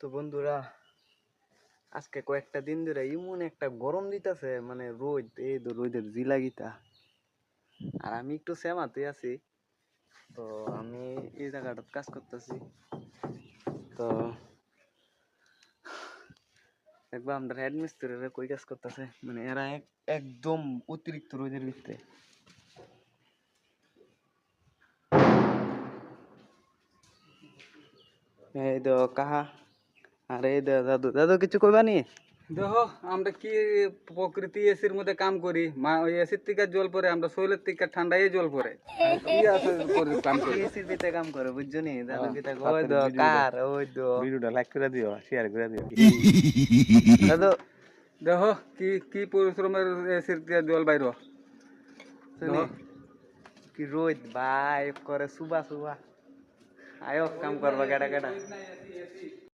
তো বন্ধুরা, আজকে কয়েকটা দিন ধরে এমন একটা গরম দিতেছে, মানে রোদ, এই তো রোদের জিলাগিতা। আর আমি একটু সেমাতে আছি, তো আমি এই জায়গাটা কাজ করতেছি। তো দেখবা আমরা হেড মিস্ত্রিরা কই কাজ করতেছে, মানে এরা একদম অতিরিক্ত রোদের ভিতরে। এই তো কাহা, আর এই দাদু দাদু কিছু কইবানি? দেখো আমরা কি প্রকৃতি এসির মধ্যে কাম করি, ওই এসির থেকে জল পরে, আমরা শৈলের থেকে ঠান্ডায় জল পরে আর কি আছে করে কাম করি। এসির ভিতরে কাম করে বুঝছো নি দাদু হ্যাঁ, কিতা ওই রাতের তো ভিডিওটা কার ওই তো ভিডিওটা লাইক করে দিও, শেয়ার করে দিও। দাদু। দেখো কি কি পরিশ্রমের এসির থেকে জল বাইর। শুনি দেখো কি রোদ ভাই করে সুবা সুবা আয়ো কাম করবা, কেডা কেডা।